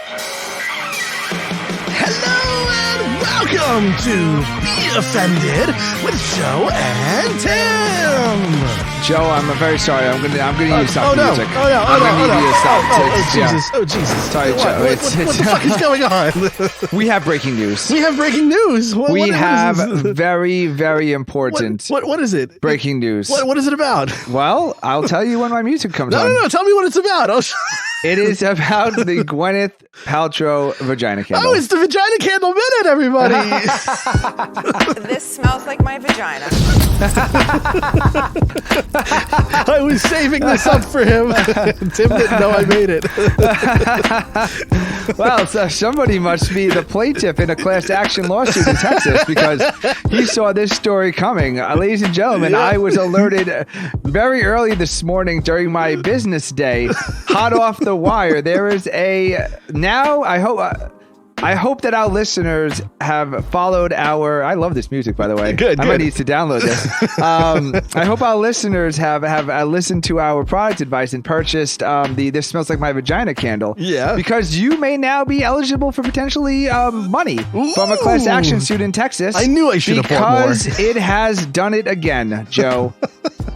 Hello and welcome to Be Offended with Joe and Tim. Joe, I'm very sorry. I'm gonna use some music. Oh Jesus! Sorry, Joe. What the fuck is going on? We have breaking news. We have breaking news. We have very, very important. What is it? Breaking news. What is it about? Well, I'll tell you when my music comes on. No. Tell me what it's about. It is about the Gwyneth Paltrow vagina candle. Oh, it's the vagina candle minute, everybody. This smells like my vagina. I was saving this up for him. Tim didn't know I made it. Well, so somebody must be the plaintiff in a class action lawsuit in Texas because he saw this story coming. Ladies and gentlemen, I was alerted very early this morning during my business day, hot off the wire. There is I hope that our listeners have followed our. I love this music, by the way. Good. I might need to download this. I hope our listeners have listened to our product advice and purchased the "This Smells Like My Vagina" candle. Yeah. Because you may now be eligible for potentially money from a class action suit in Texas. I knew I should have bought more. Because it has done it again, Joe.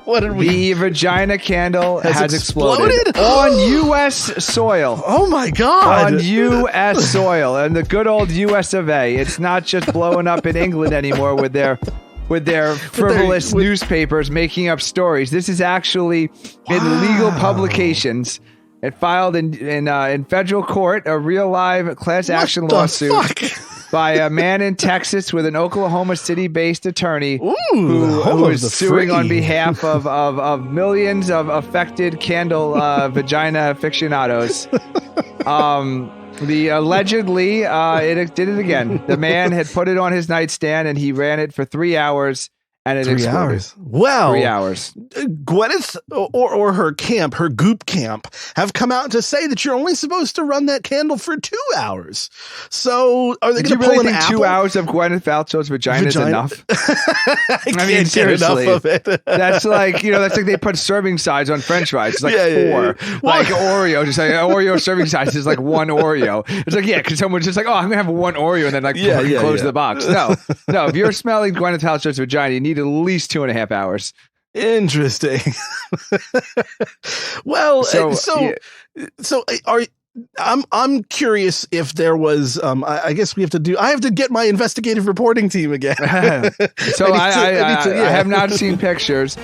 What did we? The vagina candle has exploded on U.S. soil. Oh my God! On U.S. soil and the good old U.S. of A. It's not just blowing up in England anymore with their frivolous newspapers making up stories. This is actually in legal publications. It filed in federal court a real live class action lawsuit. By a man in Texas with an Oklahoma City-based attorney who is suing on behalf of millions of affected candle vagina aficionados. Allegedly, it did it again. The man had put it on his nightstand and he ran it for 3 hours. And it exploded. 3 hours. Well, 3 hours. Gwyneth or her camp, her goop camp, have come out to say that you're only supposed to run that candle for 2 hours. So are they going to pull an apple? 2 hours of Gwyneth Paltrow's vagina is enough? I mean, seriously, enough of it. That's like they put serving size on French fries. It's like 4. Yeah. Like Oreo, just like Oreo serving size is like 1 Oreo. It's like because someone's just like, oh, I'm gonna have 1 Oreo and then close the box. No. If you're smelling Gwyneth Paltrow's vagina, you need at least 2.5 hours. Interesting. Well, I'm curious if there was. I guess we have to do. I have to get my investigative reporting team again. So I have not seen pictures.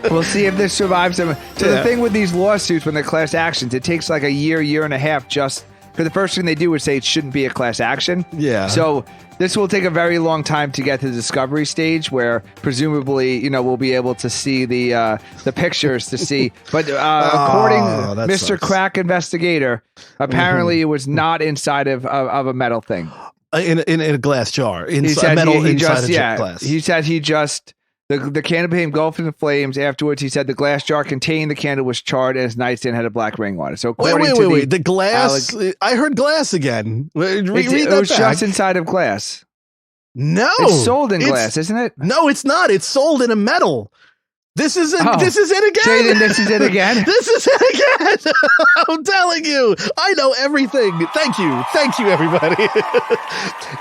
We'll see if this survives them. So the thing with these lawsuits, when they're class actions, it takes like a year and a half just. Because the first thing they do is say it shouldn't be a class action. Yeah. So this will take a very long time to get to the discovery stage, where presumably, we'll be able to see the pictures to see. But according to Mr. Crack Investigator, apparently it was not inside of a metal thing. In a glass jar. Inside glass. He said he just. The candle became engulfed in flames. Afterwards, he said the glass jar containing the candle was charred and his nightstand had a black ring on it. So wait. The glass? I heard glass again. It was just inside of glass. No. It's sold in glass, isn't it? No, it's not. It's sold in a metal. This is it again. Jaden, this is it again. This is it again. I'm telling you, I know everything. Thank you, everybody.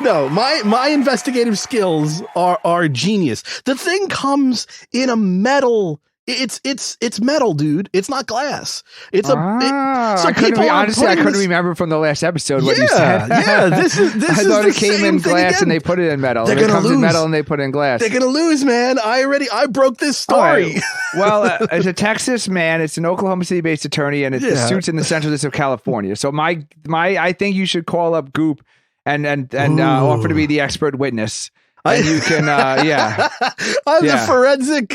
No, my investigative skills are genius. The thing comes in a metal. It's metal, dude. It's not glass. It's I couldn't remember from the last episode what you said. This I thought it came in glass and they put it in metal. It comes in metal and they put it in glass. They're gonna lose, man. I broke this story. Right. Well, it's a Texas man. It's an Oklahoma City-based attorney, and the suit's in the Central District of California. So I think you should call up Goop and offer to be the expert witness. And you can, I'm the forensic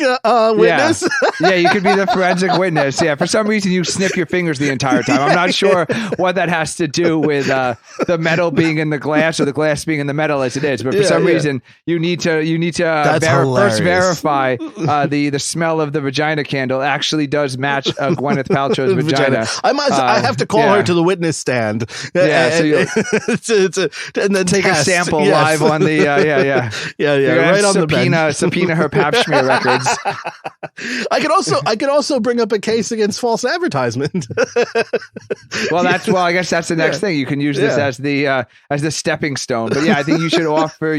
witness. Yeah, you could be the forensic witness. Yeah, for some reason you snip your fingers the entire time. I'm not sure what that has to do with the metal being in the glass or the glass being in the metal as it is. But for some reason you need to first verify the smell of the vagina candle actually does match Gwyneth Paltrow's vagina. I have to call her to the witness stand. Yeah, and then take a sample live on the Yeah, You're right on the bench. subpoena her pap smear records. I could also bring up a case against false advertisement. I guess that's the next thing. You can use this as the stepping stone. But yeah, I think you should offer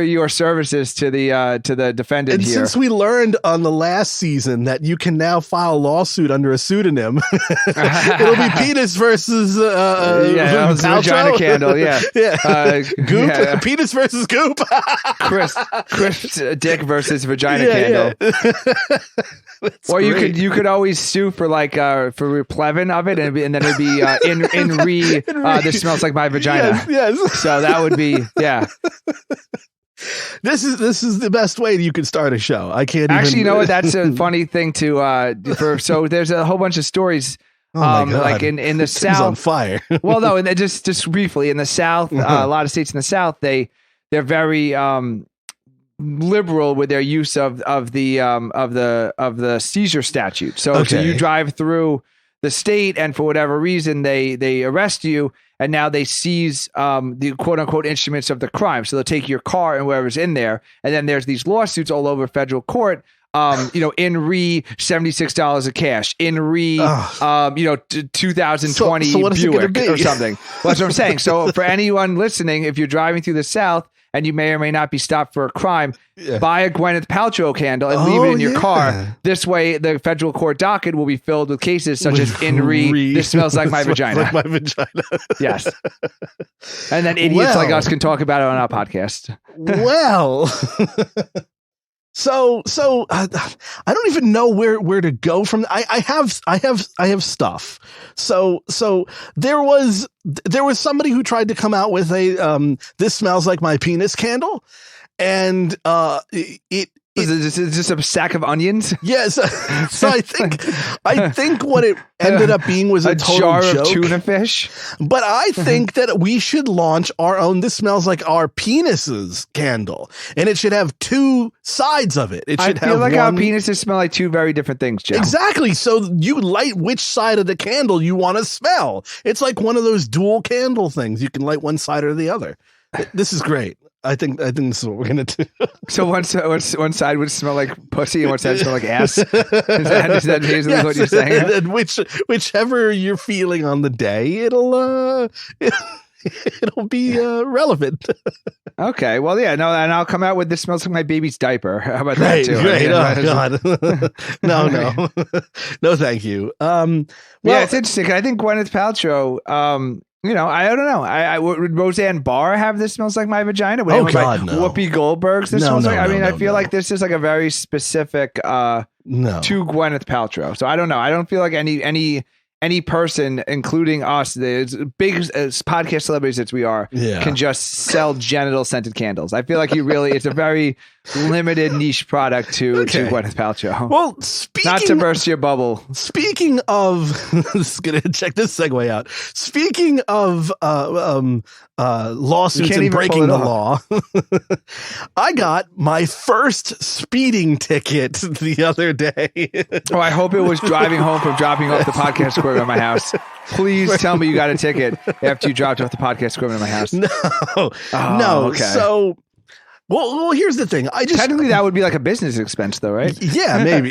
your services to the defendant and here. Since we learned on the last season that you can now file a lawsuit under a pseudonym, it'll be penis versus vagina candle. Yeah, Goop. Yeah. Penis versus Goop. Chris Dick versus vagina candle. Or great. you could always sue for for replevin of it, and then it'd be this smells like my vagina. Yes. So that would be This is the best way you could start a show. I can't actually. Even... You know what? That's a funny thing so there's a whole bunch of stories. Oh my God. Like in the South, on fire. Well, no, and just briefly in the South, a lot of states in the South, they're very liberal with their use of the seizure statute. So you drive through the state, and for whatever reason, they arrest you, and now they seize the quote unquote instruments of the crime. So they'll take your car and whatever's in there, and then there's these lawsuits all over federal court. In re $76 of cash, in re 2020 so what is it Buick be? or something. Well, that's what I'm saying. So for anyone listening, if you're driving through the South and you may or may not be stopped for a crime, buy a Gwyneth Paltrow candle and leave it in your car. This way, the federal court docket will be filled with cases such as in re this smells like my vagina. Like my vagina. Yes. And then idiots like us can talk about it on our podcast. Well. So I don't even know where to go from. I have stuff. So there was somebody who tried to come out with a this smells like my penis candle, and Is this a sack of onions? Yes. So I think what it ended up being was a total jar joke. of tuna fish. But I think that we should launch our own This Smells Like Our Penises candle, and it should have two sides of it. It should I feel like our penises smell like two very different things, Joe. Exactly. So you light which side of the candle you want to smell. It's like one of those dual candle things. You can light one side or the other. This is great. I think this is what we're gonna do. So one side would smell like pussy and one side would smell like ass. Is that basically what you're saying? And whichever you're feeling on the day, it'll be relevant. Okay. Well, yeah. No, and I'll come out with this smells like my baby's diaper. How about that too? Great. Oh God. No, thank you. Yeah, it's interesting. I think Gwyneth Paltrow. I don't know. Would Roseanne Barr have This Smells Like My Vagina? Would no. Whoopi Goldberg's This Smells Like? I feel like this is like a very specific to Gwyneth Paltrow. So I don't know. I don't feel like any person, including us, the big podcast celebrities that we are, can just sell genital scented candles. I feel like it's a very limited niche product to Gwyneth Paltrow. Well, not to burst your bubble. Speaking of, check this segue out. Speaking of lawsuits and breaking the law, I got my first speeding ticket the other day. Oh, I hope it was driving home from dropping off the podcast equipment at my house. Please tell me you got a ticket after you dropped off the podcast equipment at my house. No. Okay. So, well, here's the thing. Technically that would be like a business expense though, right? Yeah, maybe.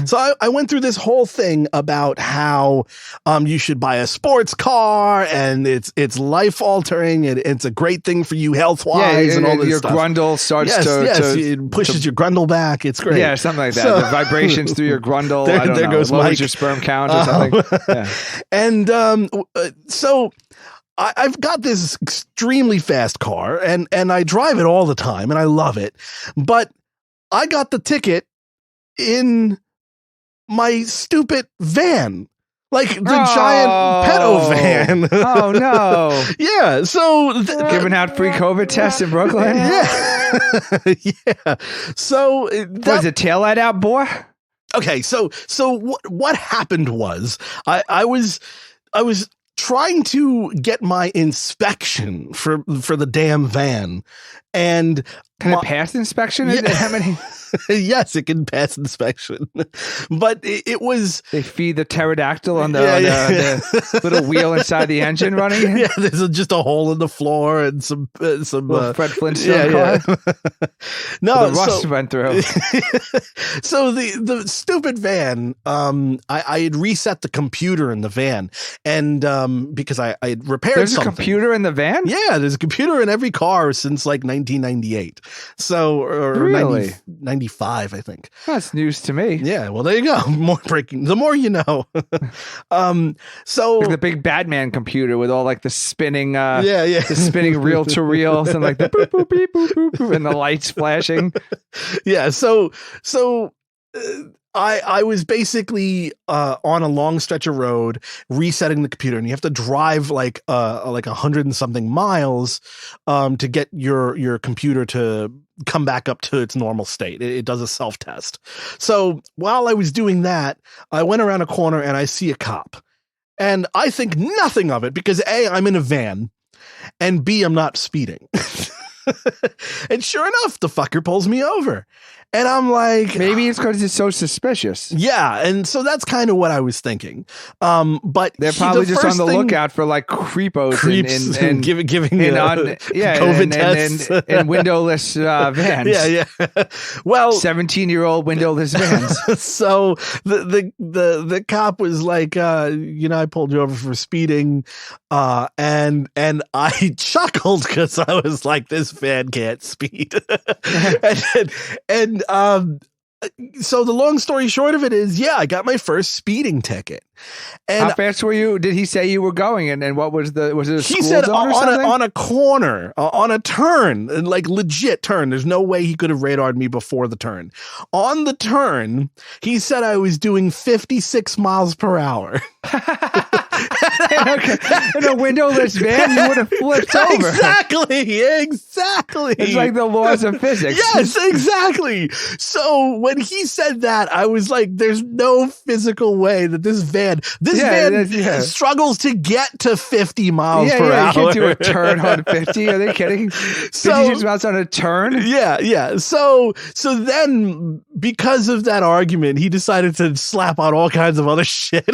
So I went through this whole thing about how you should buy a sports car and it's life altering and it's a great thing for you health wise and all this stuff. Your grundle starts it pushes your grundle back. It's great. Yeah, something like that. The vibrations through your grundle. I don't know. Goes lowers Mike. Your sperm count or something. Yeah. And so I've got this extremely fast car and I drive it all the time and I love it. But I got the ticket in my stupid van. Like the giant pedo van. Oh no. Yeah. So giving out free COVID tests in Brooklyn. Yeah. Yeah. So was it taillight out, boy? Okay. So what happened was I was trying to get my inspection for the damn van, and Can it pass inspection? Yeah. How many? Yes, it can pass inspection, but it was. They feed the pterodactyl on the little wheel inside the engine running. Yeah, there's just a hole in the floor and some Fred Flintstone car. No, the rust went through. So the stupid van. I had reset the computer in the van, and because I had repaired. There's something. A computer in the van. Yeah, there's a computer in every car since like 1998. So or really? 95, I think. That's news to me. Yeah, well, there you go. More breaking. The more you know. So like the big Batman computer with all like the spinning, the spinning reel to reels and like the boop boop beep boop boop boop and the lights flashing. Yeah. So I was basically on a long stretch of road resetting the computer, and you have to drive like 100 and something miles to get your computer to come back up to its normal state. It does a self-test. So while I was doing that, I went around a corner and I see a cop, and I think nothing of it because A, I'm in a van, and B, I'm not speeding. And sure enough, the fucker pulls me over. And I'm like, maybe it's because it's so suspicious. Yeah, and so that's kind of what I was thinking. But they're probably just on the lookout for like creeps and giving COVID tests and windowless vans. Yeah. Well, 17-year-old windowless vans. So the cop was like, I pulled you over for speeding, and I chuckled because I was like, this van can't speed, and so the long story short of it is, I got my first speeding ticket. And how fast were you? Did he say you were going? And what was it a he school said zone or something? on a corner, on a turn, like legit turn. There's no way he could have radared me before the turn. On the turn, he said I was doing 56 miles per hour. In a windowless van, you would have flipped over. Exactly. It's like the laws of physics. Yes, exactly. So when he said that, I was like, there's no physical way that this van struggles to get to 50 miles per hour. You can't do a turn on 50. Are they kidding? 56 miles on a turn? Yeah. So then, because of that argument, he decided to slap on all kinds of other shit.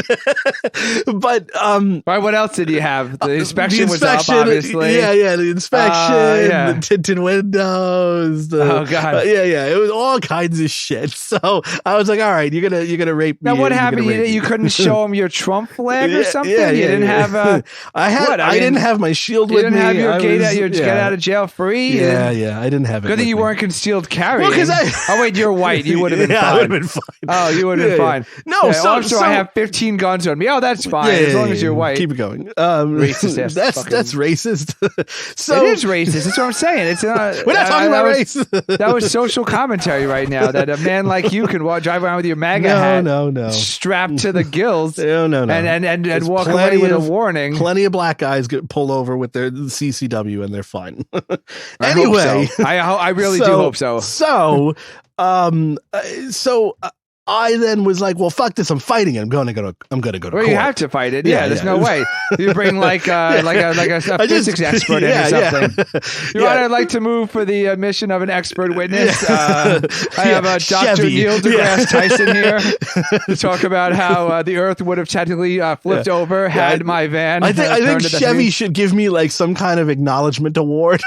But right, what else did you have? The inspection was up, obviously. Yeah, the inspection, the tinted windows. Oh god, it was all kinds of shit. So I was like, all right, you're gonna rape me. Now what happened? You couldn't show him your Trump flag or something? You didn't have I didn't have my shield with me. You didn't have your get out of jail free. Yeah, I didn't have it. Good thing you weren't concealed carrying. Well, wait, you're white. You would have been fine. I would have been fine. Oh, you would have been fine. No, so I have 15 guns on me. Oh, that's fine as long as you're white. Keep it going. Racist. That's racist. So it is racist. That's what I'm saying. It's not. We're not talking about race. That was social commentary right now. That a man like you can drive around with your MAGA hat, no, strapped to the gills, no, and walk away with a warning. Plenty of black guys get pulled over with their CCW and they're fine. Anyway, I really do hope so. So I then was like, well, fuck this. I'm fighting it. I'm going to go to court. Well, you have to fight it. Yeah, there's no way. You bring like a physics expert in or something. Your Honor, I'd like to move for the admission of an expert witness. I have Dr. Neil deGrasse Tyson here to talk about how the Earth would have technically flipped over had my van. I think Chevy should give me like some kind of acknowledgement award,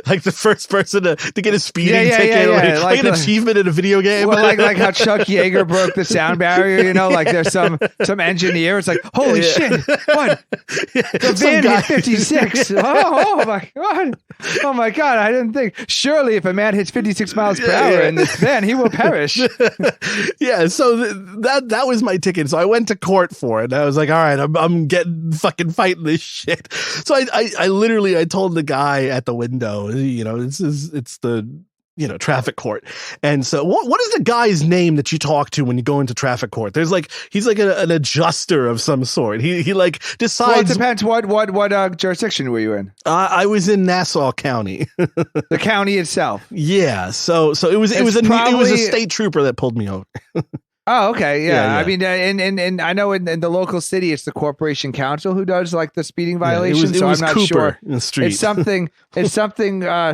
like the first person to get a speeding ticket, like an achievement in a video game. Well, like how Chuck Yeager broke the sound barrier, like there's some engineer. It's like, holy shit, what? The van hit 56. Oh my god, I didn't think. Surely if a man hits 56 miles per hour in this van, he will perish. Yeah, so that was my ticket. So I went to court for it. I was like, all right, I'm getting fucking fighting this shit. So I literally told the guy at the window, it's the traffic court. And so what is the guy's name that you talk to when you go into traffic court? There's he's like an adjuster of some sort. He like decides. Well, it depends what jurisdiction were you in? I was in Nassau County. The county itself. Yeah. So it was a state trooper that pulled me over. Oh, okay. Yeah, Yeah. yeah. I mean, and I know in the local city, it's the corporation council who does like the speeding violation. it so was I'm not Cooper sure. in the street. It's something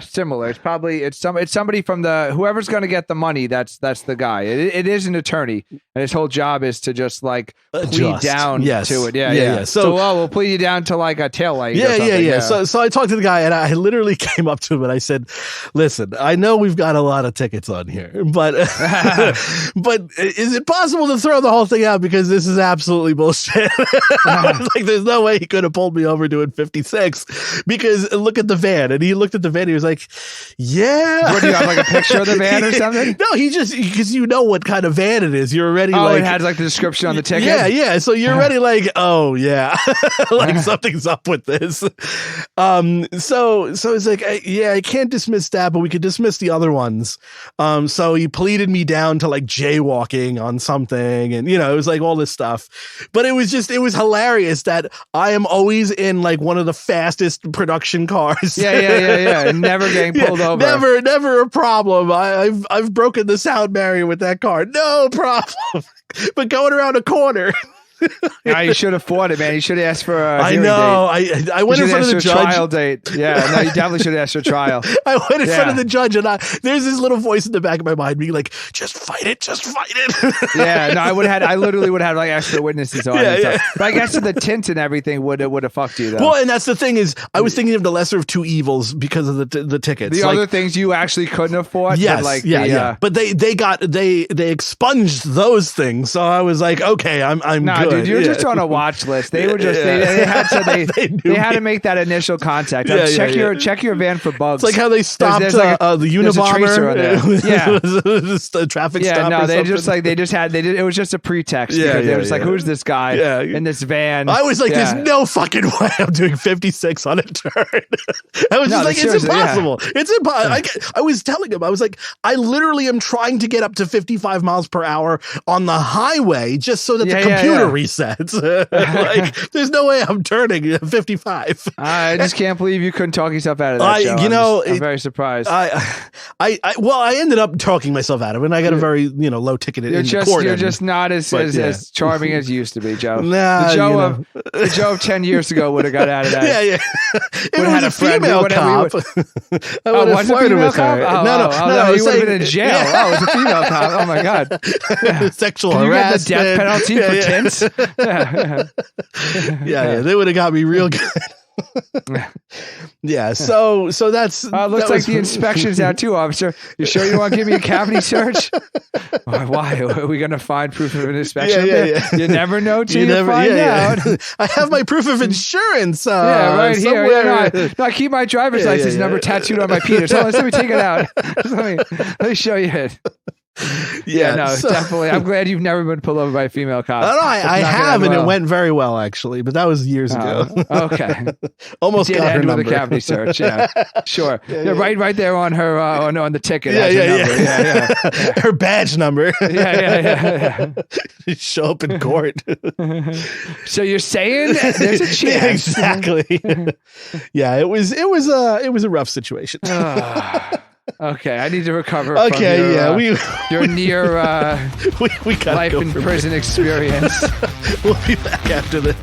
similar. It's probably it's somebody from the whoever's going to get the money. That's the guy. It is an attorney, and his whole job is to just like plead down to it. Yeah. So we'll plead you down to like a tail light. Yeah. So I talked to the guy, and I literally came up to him and I said, "Listen, I know we've got a lot of tickets on here, but but is it possible to throw the whole thing out because this is absolutely bullshit?" I was like, "There's no way he could have pulled me over doing 56 because look at the van." And he looked at the van. He was like, "Yeah." What do you have, like a picture of the van or something? No, he just because you know what kind of van it is. You're already it had like the description on the ticket. Yeah. So you're already like, oh yeah, like something's up with this. So it's like, I can't dismiss that, but we could dismiss the other ones. So he pleaded me down to like jaywalking on something, and it was like all this stuff. But it was hilarious that I am always in like one of the fastest production cars. Yeah. Never getting pulled over. Never a problem. I've broken the sound barrier with that car. No problem. But going around a corner. You should have fought it, man. You should have asked for a I hearing know. date. I went in front of the judge. Trial date. Yeah, no, you definitely should have asked for a trial. I went in front of the judge, and there's this little voice in the back of my mind being like, "Just fight it, just fight it." Yeah, no, I literally would have like extra witnesses on it. Yeah. But I guess the tint and everything would have fucked you though. Well, and that's the thing is, I was thinking of the lesser of two evils because of the tickets. The other things you actually couldn't afford. Yes, but But they expunged those things, so I was like, okay, I'm good. Dude, you're just on a watch list. They were just they had to make that initial contact. Check your van for bugs. It's like how they stopped the Unabomber. Yeah, just a traffic stop. Yeah, no, they it was just a pretext. Yeah, they were just like, who's this guy in this van? I was like, there's no fucking way I'm doing 56 on a turn. I was just like, it's impossible. It's impossible. I was telling him, I was like, I literally am trying to get up to 55 miles per hour on the highway just so that the computer resets. Like, there's no way I'm turning 55. I just can't believe you couldn't talk yourself out of that. I'm very surprised. I ended up talking myself out of it, and I got a very low ticket in the court. You're just not as charming as you used to be, Joe. Nah, the Joe of 10 years ago would have got out of that. Yeah. If it was a female cop, I would have flirted with her. No, you would have been in jail. Yeah. Oh, it was a female cop. Oh my god. Sexual harassment. You get the death penalty for tints. Yeah, they would have got me real good. Yeah, so that's looks like the inspection's out too, officer. You sure you want to give me a cavity search? Why are we going to find proof of an inspection? Yeah. You never know till you find out. I have my proof of insurance. Right here. No, I keep my driver's license number tattooed on my penis. So let me take it out. Let me show you it. Definitely. I'm glad you've never been pulled over by a female cop. I have, and it went very well actually, but that was years ago. Okay, almost got her number. With a cavity search. Yeah, sure. Right there on her on the ticket. Her badge number. Yeah. Show up in court. So you're saying there's a chance? Yeah, exactly. Yeah, it was a rough situation. Okay, I need to recover. Okay, from your near we life in prison experience. We'll be back after this.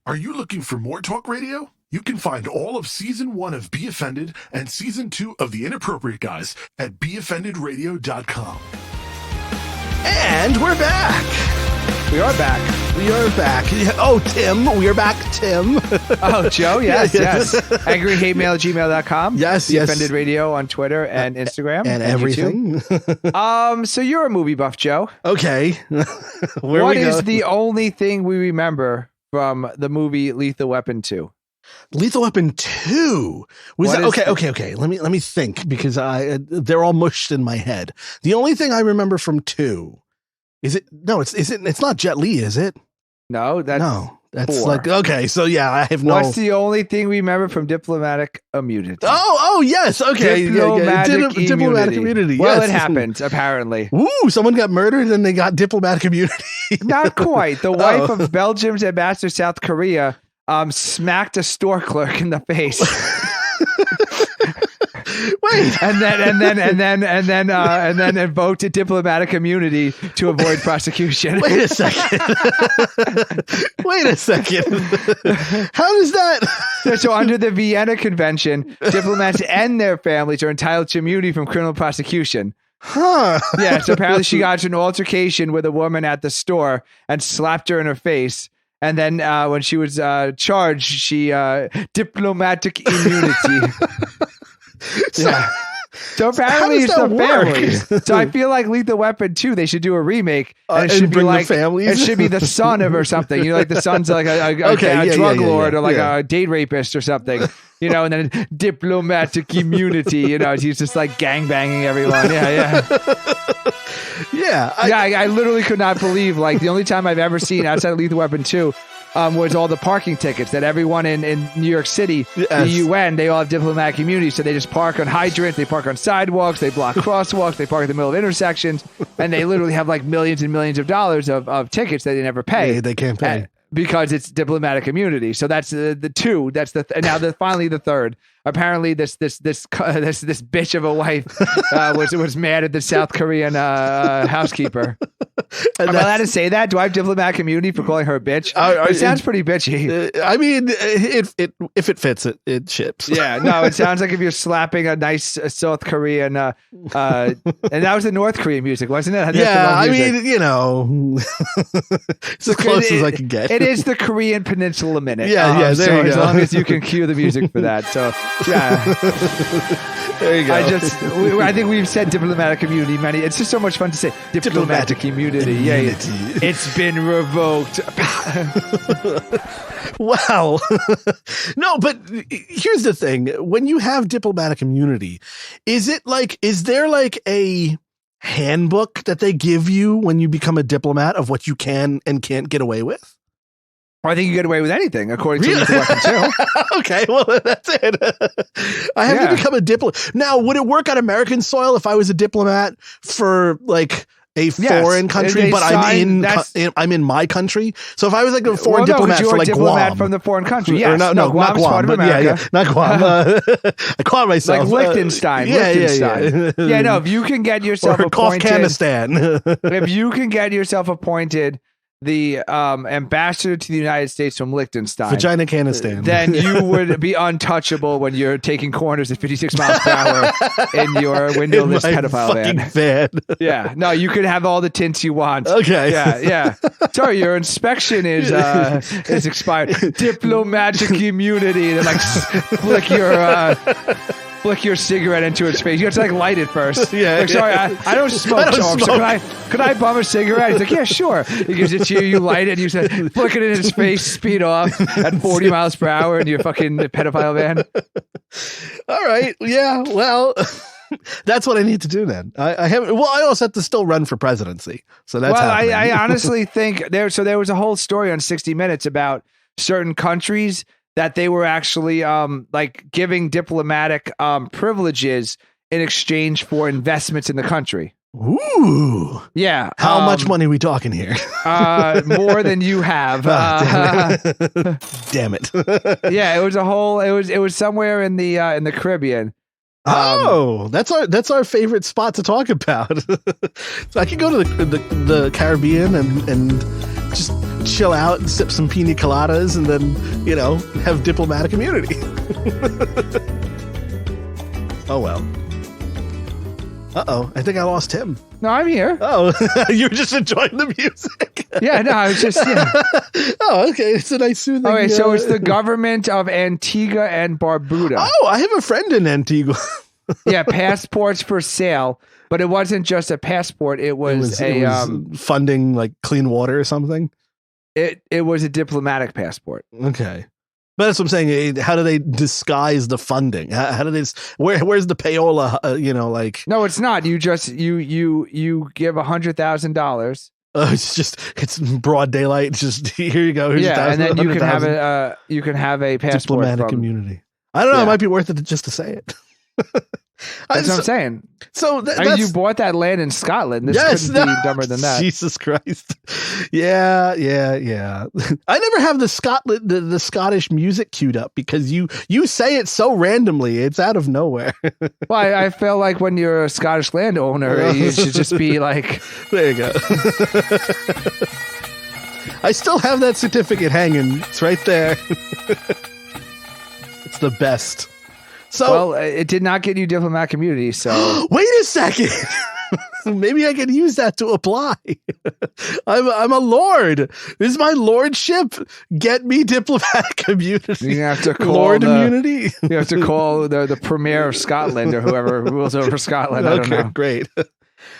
Are you looking for more talk radio? You can find all of Season 1 of Be Offended and Season 2 of The Inappropriate Guys at beoffendedradio.com. And we're back. We are back. Oh, Tim. We are back, Tim. Oh, Joe. Yes. AngryHateMail@gmail.com. Yes. Offended Radio on Twitter and Instagram. And everything. So you're a movie buff, Joe. Okay. What is the only thing we remember from the movie Lethal Weapon 2? Lethal Weapon 2 was that, okay. Let me think because they're all mushed in my head. The only thing I remember from 2 is it? No, it's not Jet Li, is it? No, that's 4. Like okay. So yeah, I have no. What's the only thing we remember from Diplomatic Immunity? Oh yes, okay. Diplomatic immunity. Well, yes. It happened apparently. Ooh, someone got murdered and they got diplomatic immunity. Not quite. The wife of Belgium's ambassador to South Korea smacked a store clerk in the face. Wait. And then invoked a diplomatic immunity to avoid prosecution. Wait a second. Wait a second. How does that? So under the Vienna Convention, diplomats and their families are entitled to immunity from criminal prosecution. Huh. Yeah, so apparently she got into an altercation with a woman at the store and slapped her in her face. And then when she was charged, she diplomatic immunity. Yeah. So apparently it's the families. So I feel like Lethal Weapon 2, they should do a remake. And it should be like families. It should be the son of or something. You know, like the son's like a drug lord or like a date rapist or something. You know, and then diplomatic immunity. You know, he's just like gangbanging everyone. Yeah. I literally could not believe, like, the only time I've ever seen outside of Lethal Weapon 2 was all the parking tickets that everyone in New York City, the UN, they all have diplomatic immunity. So they just park on hydrants, they park on sidewalks, they block crosswalks, they park in the middle of intersections, and they literally have like millions and millions of dollars of tickets that they never pay. Yeah, they can't pay. Because it's diplomatic immunity. So that's the two. That's finally the third. Apparently, this bitch of a wife was mad at the South Korean housekeeper. Am I allowed to say that? Do I have diplomatic immunity for calling her a bitch? It sounds pretty bitchy. I mean, if it fits, it ships. Yeah, no, it sounds like if you're slapping a nice South Korean, and that was the North Korean music, wasn't it? Yeah, I mean, you know, it's as close as I can get. It is the Korean Peninsula Minute. Yeah, there you go. As long as you can cue the music for that. So, yeah. There you go. I think we've said diplomatic immunity many. It's just so much fun to say diplomatic immunity. Yeah, it's been revoked. Wow. No, but here's the thing. When you have diplomatic immunity, is there like a handbook that they give you when you become a diplomat of what you can and can't get away with? I think you get away with anything, according to Lethal Weapon 2. Okay, well, that's it. I have to become a diplomat. Now, would it work on American soil if I was a diplomat for like a foreign country, but I'm in my country? So if I was like a foreign diplomat for like Guam. From the foreign country, yes. No, not Guam, but not Guam. I call myself. Like Liechtenstein. Yeah, no, if you can get yourself appointed. Afghanistan. If you can get yourself appointed the ambassador to the United States from Liechtenstein, Vagina Canistan, then you would be untouchable when you're taking corners at 56 miles per hour in your windowless pedophile van. Yeah, no, you could have all the tints you want. Okay, yeah. Sorry, your inspection is expired. Diplomatic immunity. They're like flick your cigarette into its face. You have to like light it first. Yeah. Like, sorry, I don't smoke. So could I bum a cigarette? He's like, yeah, sure. He gives it to you. You light it. And you say, flick it in his face. Speed off at 40 miles per hour in your fucking pedophile van. All right. Yeah. Well, that's what I need to do then. I haven't. Well, I also have to still run for presidency. So that's. Well, I honestly think there. So there was a whole story on 60 Minutes about certain countries that they were actually like giving diplomatic privileges in exchange for investments in the country. Ooh. Yeah. How much money are we talking here? More than you have. Damn it. Yeah, it was somewhere in the Caribbean. That's our favorite spot to talk about. So I could go to the Caribbean and just chill out and sip some pina coladas and then, you know, have diplomatic immunity. Oh, well. Uh-oh. I think I lost him. No, I'm here. Oh, you were just enjoying the music. Yeah, no, I was just, yeah. Oh, okay. It's a nice soothing. Okay, so it's the government of Antigua and Barbuda. Oh, I have a friend in Antigua. Yeah, passports for sale. But it wasn't just a passport. It was funding like clean water or something. It was a diplomatic passport. Okay. But that's what I'm saying. How do they disguise the funding? How do they? Where's the payola? You know, like no, it's not. You just you give $100,000. It's broad daylight. It's just here you go. Here's and then you can have a passport. Diplomatic immunity. I don't know. It might be worth it just to say it. That's what I'm saying. So I mean, you bought that land in Scotland. This couldn't be dumber than that. Jesus Christ. Yeah. I never have the Scottish music queued up because you say it so randomly. It's out of nowhere. Well, I feel like when you're a Scottish landowner, you should just be like, there you go. I still have that certificate hanging. It's right there. It's the best. So, well, it did not get you diplomat community, so wait a second. Maybe I can use that to apply. I'm a lord. This is my lordship. Get me diplomatic community. You have to call Lord immunity. You have to call the premier of Scotland or whoever rules over Scotland. I don't know. Great.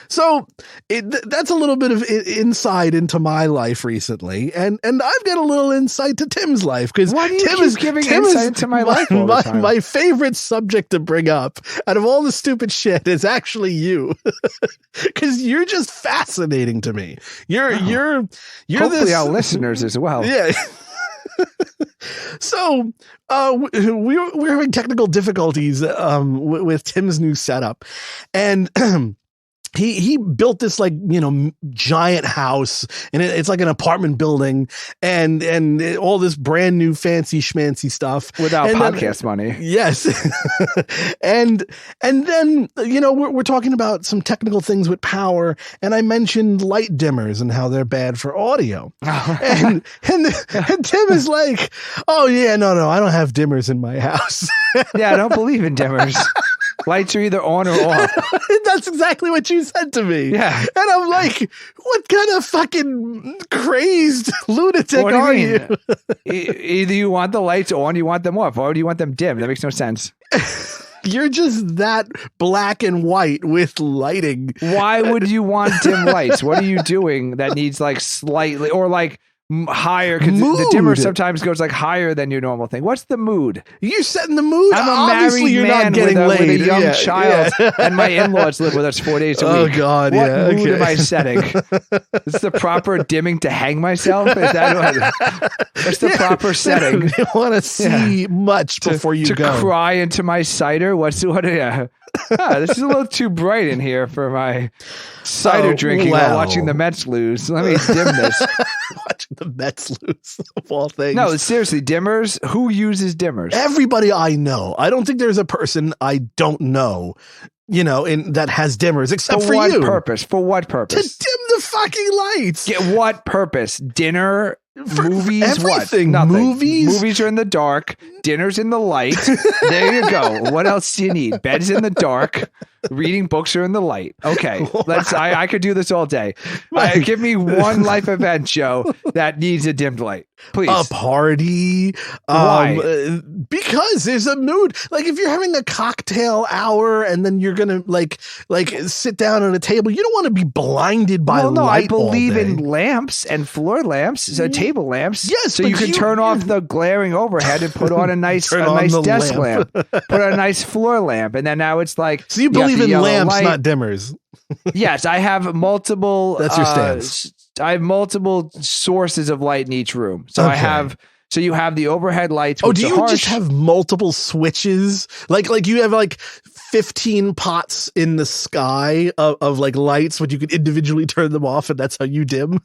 So that's a little bit of insight into my life recently, and I've got a little insight to Tim's life because Tim is giving insight into my life all the time. My favorite subject to bring up out of all the stupid shit is actually you, because you're just fascinating to me. You're hopefully our listeners as well. Yeah. So we're having technical difficulties with Tim's new setup, and he built this giant house, and it's like an apartment building, and all this brand new fancy schmancy stuff without podcast money. Yes. and then we're talking about some technical things with power, and I mentioned light dimmers and how they're bad for audio. and Tim is like, oh yeah, no, I don't have dimmers in my house. Yeah, I don't believe in dimmers. Lights are either on or off. That's exactly what you said to me. Yeah. And I'm like, what kind of fucking crazed lunatic are you? Either you want the lights on, you want them off, or do you want them dim? That makes no sense. You're just that black and white with lighting. Why would you want dim lights? What are you doing that needs slightly or higher? Because the dimmer sometimes goes higher than your normal thing. What's the mood? You're setting the mood. I'm a Obviously, married you're man not getting with a young laid. child, and my in-laws live with us 4 days a week. Oh God! What mood am I setting? Is the proper dimming to hang myself? Is that what's the proper setting? You want to see much before you to go. Cry into my cider. This is a little too bright in here for my cider drinking while watching the Mets lose. Let me dim this. Watching the Mets lose, of all things. No, seriously, dimmers. Who uses dimmers? Everybody I know. I don't think there's a person I don't know, that has dimmers except for you. For what purpose? To dim the fucking lights. What purpose? Dinner? Movies? Everything. What? Nothing. Movies? Movies are in the dark. Dinner's in the light. There you go. What else do you need? Bed's in the dark. Reading books are in the light. Okay, I could do this all day. Give me one life event, Joe, that needs a dimmed light, please. A party. Why? Because there's a mood. Like if you're having a cocktail hour and then you're gonna like sit down at a table, you don't want to be blinded by light. No, I believe in lamps and floor lamps, so table lamps. Yes, so you can turn off the glaring overhead and put on a nice desk lamp. Put on a nice floor lamp, and then now it's like so you believe in lamps, not dimmers. Yes, I have multiple. That's your stance. I have multiple sources of light in each room. So okay. So you have the overhead lights. Oh, do you just have multiple switches? Like you have 15 pots in the sky of lights, but you can individually turn them off, and that's how you dim.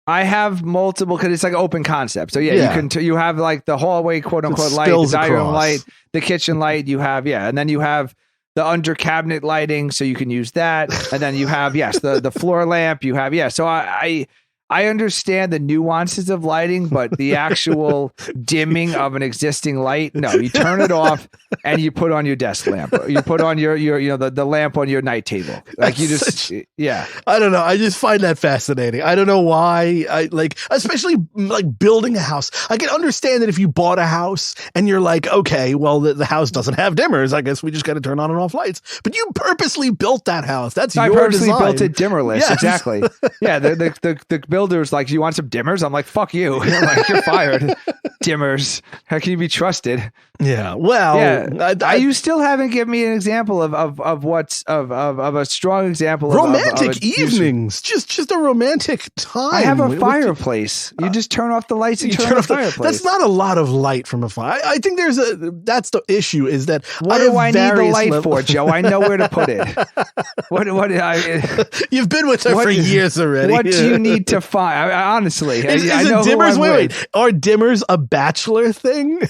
I have multiple because it's open concept. So yeah. You have the hallway quote unquote light, the dining room light, the kitchen light. You have and then you have the under cabinet lighting, so you can use that. And then you have the floor lamp. You have So I understand the nuances of lighting, but the actual dimming of an existing light, no, you turn it off and you put on your desk lamp. You put on your the lamp on your night table. I don't know. I just find that fascinating. I don't know why. Especially building a house. I can understand that if you bought a house and you're like, okay, well the house doesn't have dimmers. I guess we just got to turn on and off lights. But you purposely built that house. That's your design. I purposely built it dimmerless. Yes. Exactly. Yeah. The builder's like, "Do you want some dimmers?" I'm like, "Fuck you!" I'm like, "You're fired." Dimmers. How can you be trusted? Yeah. Well, yeah. You still haven't given me an example of what's of a strong example romantic of evenings. Just a romantic time. I have a fireplace. You just turn off the lights and turn off the fireplace. That's not a lot of light from a fire. I think that's the issue is that what do I need the light for, Joe? I know where to put it. You've been with her for years already. What do you need to find? Honestly, I know dimmers. Wait. Are dimmers a bachelor thing?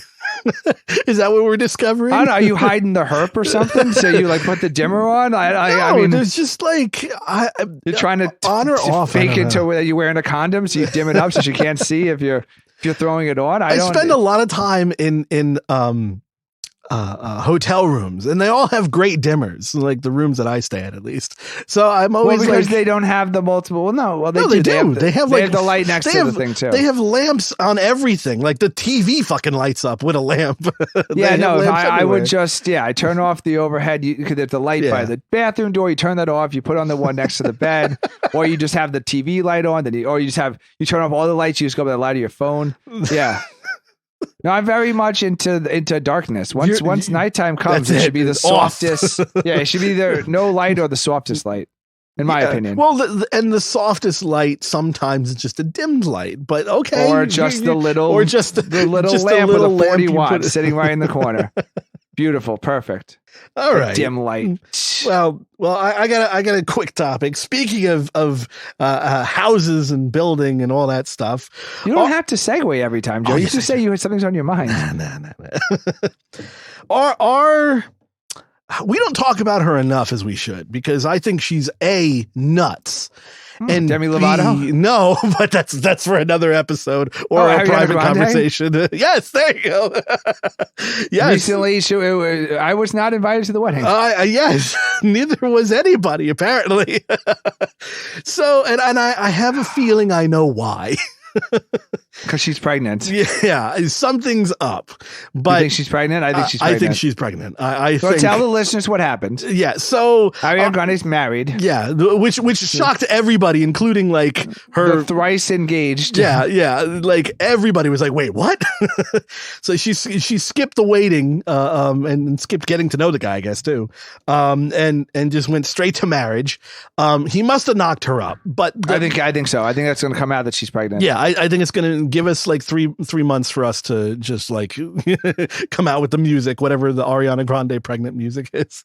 Is that what we're discovering? I don't know. Are you hiding the herp or something? So you like put the dimmer on? I mean, there's just like you're trying to on or off. Fake into that you're wearing a condom, so you dim it up so she can't see if you're throwing it on. I spend a lot of time in hotel rooms, and they all have great dimmers, like the rooms that I stay at least. So I'm always because like, they don't have the multiple. Well, they do. They have the light next to the thing too. They have lamps on everything. Like the TV fucking lights up with a lamp. Yeah, no. I would just I turn off the overhead. You could have the light by the bathroom door. You turn that off. You put on the one next to the bed, or you just have the TV light on. Or you turn off all the lights. You just go by the light of your phone. Yeah. No, I'm very much into darkness. Once nighttime comes, it should be the softest. Yeah, it should be either no light or the softest light, in my opinion. Well, the softest light sometimes it's just a dimmed light, but okay, or just the little lamp with a 40 watt sitting right in the corner. Beautiful, perfect. All right, dim light. Well, I got a quick topic. Speaking of houses and building and all that stuff, you don't have to segue every time, Joe. You just say something's on your mind. Nah. We don't talk about her enough as we should, because I think she's nuts. And Demi Lovato? No, but that's for another episode or a private conversation. Yes, there you go. Yes. Recently, I was not invited to the wedding. Yes, neither was anybody, apparently. So, and I have a feeling I know why. Because she's pregnant. Yeah, something's up. But you think she's pregnant? I think she's pregnant. I think she's pregnant. I think. Tell the listeners what happened. Yeah, so Ariana Grande's married. Yeah, which shocked everybody, including like her the thrice engaged. Yeah, like everybody was like, "Wait, what?" So she skipped the waiting, and skipped getting to know the guy, I guess too, and just went straight to marriage. He must have knocked her up, but I think so. I think that's going to come out that she's pregnant. Yeah, I think it's going to give us like three months for us to just like come out with the music, whatever the Ariana Grande pregnant music is.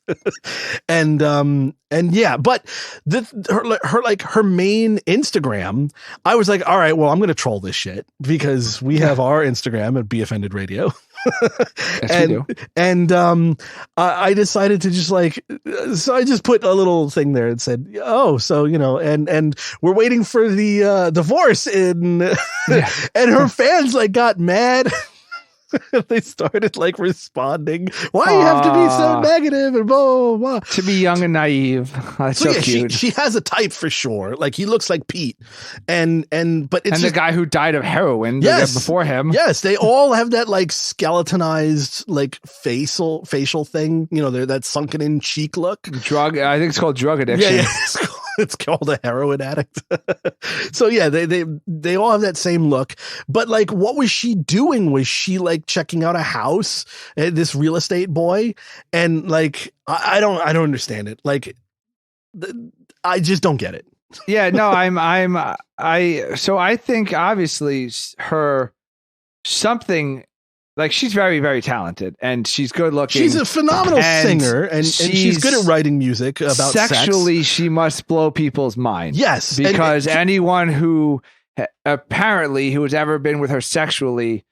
and yeah, but her main Instagram, I was like, all right, well, I'm going to troll this shit because we have our Instagram at Be Offended Radio. Yes, we do. And I decided to just so I just put a little thing there and said, oh, so, and we're waiting for the divorce and her fans got mad. They started responding. Why you have to be so negative and blah, blah, blah. To be young and naive. That's so cute. She has a type for sure. He looks like Pete, but it's the guy who died of heroin before him. Yes, they all have that skeletonized facial thing. That sunken in cheek look. I think it's called drug addiction. Yeah. It's called a heroin addict. So yeah, they all have that same look. But what was she doing? Was she checking out a house, this real estate boy? And I don't understand it. I just don't get it. Yeah, no, so I think obviously her something. She's very, very talented, and she's good looking. She's a phenomenal singer, and she's good at writing music about sexually. sex. She must blow people's minds. Yes, because anyone who has ever been with her sexually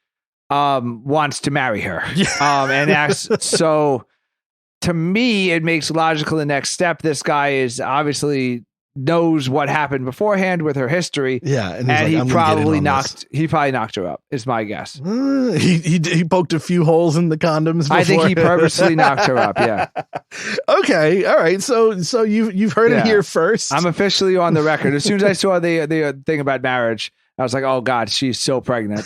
wants to marry her. Yeah. And so to me, it makes logical the next step. This guy is obviously knows what happened beforehand with her history. Yeah, and he probably knocked her up, is my guess. He poked a few holes in the condoms before. I think he purposely knocked her up, yeah. Okay, all right. So you've heard it here first. I'm officially on the record. As soon as I saw the thing about marriage, I was like, oh God, she's so pregnant.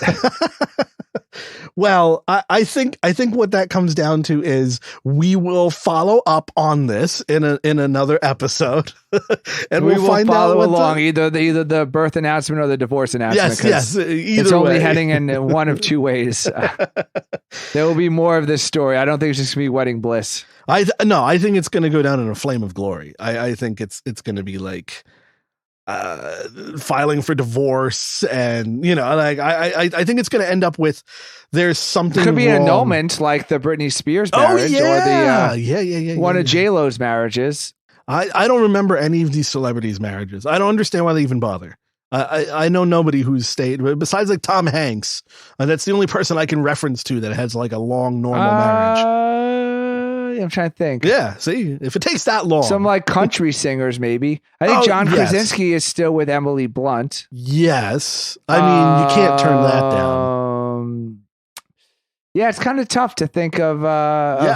Well, I think what that comes down to is we will follow up on this in another episode, and we we'll will find follow out along either the birth announcement or the divorce announcement. Yes, either it's only way. heading in one of two ways. There will be more of this story. I don't think it's just gonna be wedding bliss. I think it's going to go down in a flame of glory. I think it's going to be like filing for divorce, and like I think it's going to end up with there's something. It could be wrong. an annulment, like the Britney Spears marriage, or the one of J-Lo's marriages. I don't remember any of these celebrities' marriages. I don't understand why they even bother. I know nobody who's stayed besides like Tom Hanks. That's the only person I can reference to that has like a long normal marriage. I'm trying to think. Yeah, see, if it takes that long, some like country singers, maybe. I think John Krasinski is still with Emily Blunt. Yes, I mean you can't turn that down. Yeah, it's kind of tough to think of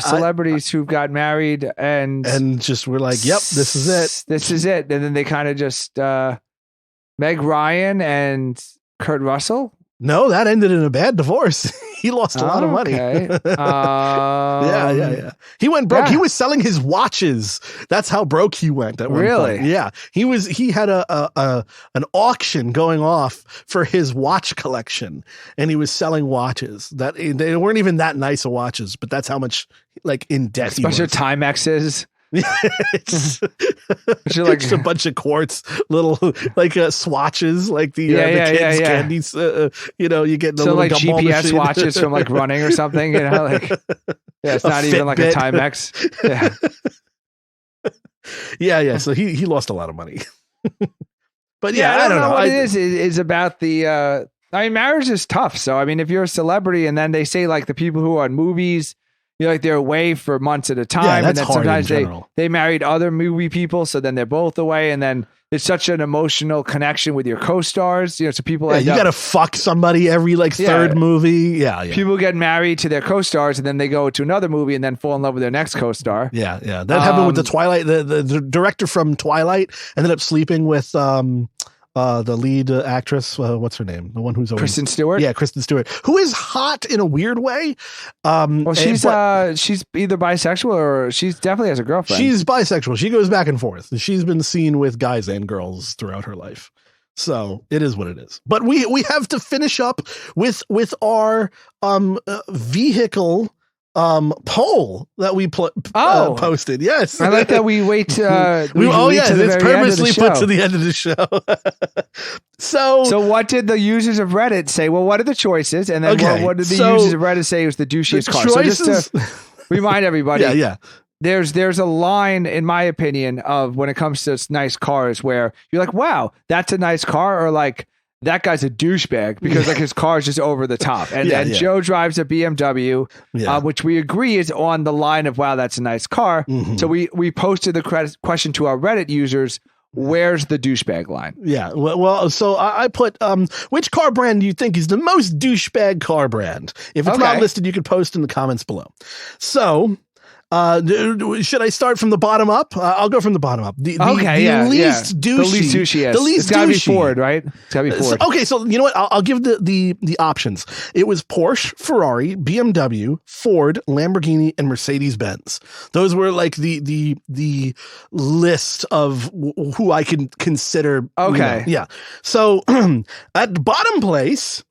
celebrities who've got married and just were like, "Yep, this is it. This is it," and then they kind of just Meg Ryan and Kurt Russell. No, that ended in a bad divorce. He lost a lot of money. Okay. Yeah. He went broke. Yeah. He was selling his watches. That's how broke he went at one point. Yeah. He had an auction going off for his watch collection, and he was selling watches that they weren't even that nice of watches, but that's how much like in debt he was. Bunch of Timexes. It's like just a bunch of quartz, little like swatches, like the kids' candies. You get the little like gumball GPS machine. watches from like running or something. Like it's not even like a Timex. Yeah. So he lost a lot of money. But I don't know what it is about the. I mean, marriage is tough. So I mean, if you're a celebrity, and then they say like the people who are in movies. Like they're away for months at a time, and then sometimes they married other movie people, so then they're both away, and then it's such an emotional connection with your co-stars. So people you got to fuck somebody every third movie. Yeah. People get married to their co-stars, and then they go to another movie and then fall in love with their next co-star. Yeah. That happened with the Twilight. The director from Twilight ended up sleeping with the lead actress, what's her name? The one who's always Kristen Stewart. Yeah, Kristen Stewart, who is hot in a weird way. Well, she's either bisexual or she's definitely has a girlfriend. She's bisexual. She goes back and forth. She's been seen with guys and girls throughout her life. So it is what it is. But we have to finish up with our vehicle poll that we posted. Yes, I like that we wait. It's purposely put to the end of the show. So what did the users of Reddit say? Well, what are the choices? And then what did the users of Reddit say was the douchiest car? Choices, so just to remind everybody, yeah. There's a line, in my opinion, of when it comes to nice cars where you're like, wow, that's a nice car, or like, that guy's a douchebag because like his car is just over the top. And Joe drives a BMW, which we agree is on the line of, wow, that's a nice car. Mm-hmm. So we posted the question to our Reddit users, where's the douchebag line? Yeah. Well, so I put, which car brand do you think is the most douchebag car brand? If it's not listed, you can post in the comments below. So... should I start from the bottom up? I'll go from the bottom up. The least douchey. The least douchey. It's gotta be Ford, right? It's gotta be Ford. So you know what? I'll give the options. It was Porsche, Ferrari, BMW, Ford, Lamborghini, and Mercedes-Benz. Those were like the list of who I can consider. Okay. Yeah. So at the bottom place,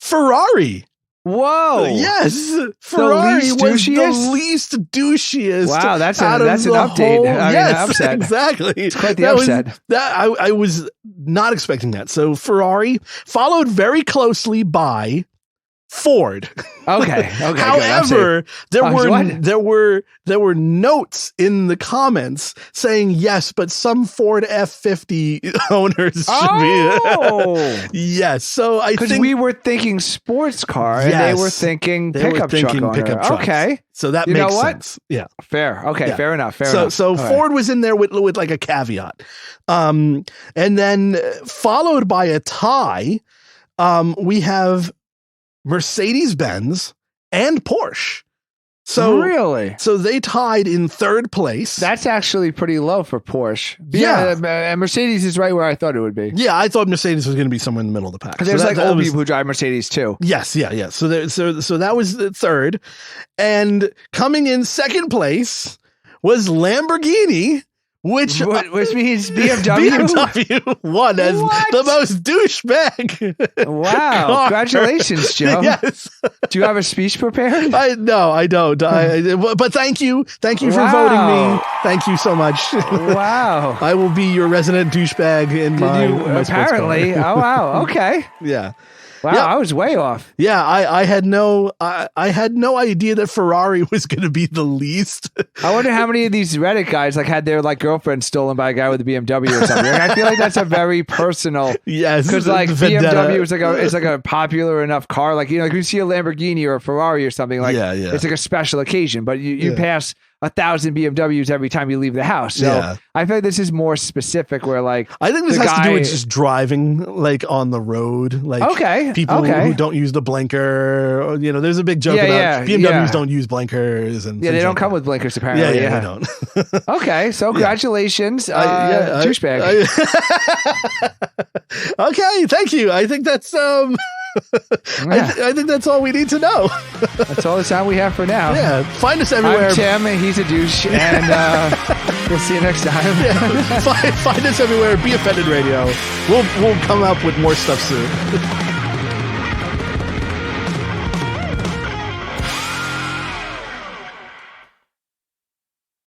Ferrari. Whoa! Yes, Ferrari was the least douchiest. Wow, that's an update. Upset. Exactly. It's quite the upset. I was not expecting that. So Ferrari followed very closely by Ford. Okay. However, there were notes in the comments saying yes, but some Ford F-50 owners should be. Yes. So I think we were thinking sports car and they were thinking pickup truck. Okay. So that makes sense. Yeah. Fair. Okay. Yeah. Fair enough. So Ford was in there with like a caveat. And then followed by a tie, we have Mercedes-Benz and Porsche. So really? So they tied in third place. That's actually pretty low for Porsche. Yeah. And Mercedes is right where I thought it would be. Yeah, I thought Mercedes was going to be somewhere in the middle of the pack. Because there's old people who drive Mercedes too. Yes, yeah. So that was the third, and coming in second place was Lamborghini, which means BMW. BMW won as the most douchebag. Wow! car. Congratulations, Joe. Yes. Do you have a speech prepared? No, I don't. But thank you for voting me. Thank you so much. Wow! I will be your resident douchebag in my apparently. sports car. Oh wow! Okay. Yeah. Wow, Yeah. I was way off. Yeah, I had no idea that Ferrari was going to be the least. I wonder how many of these Reddit guys had their girlfriend stolen by a guy with a BMW or something. I feel like that's a very personal. Yes, because BMW is like a popular enough car. Like you see a Lamborghini or a Ferrari or something it's like a special occasion. But you pass 1,000 BMWs every time you leave the house. So I feel like this is more specific. Where I think this has to do with just driving on the road. People who don't use the blinker. Or, there's a big joke about BMWs don't use blinkers and they don't come with blinkers apparently. Yeah, they don't. Okay, so congratulations, douchebag. Okay, thank you. I think that's I think that's all we need to know. That's all the time we have for now. Yeah, find us everywhere. I'm Tim, he's a douche, and we'll see you next time. Find us everywhere. Be Offended Radio. We'll come up with more stuff soon.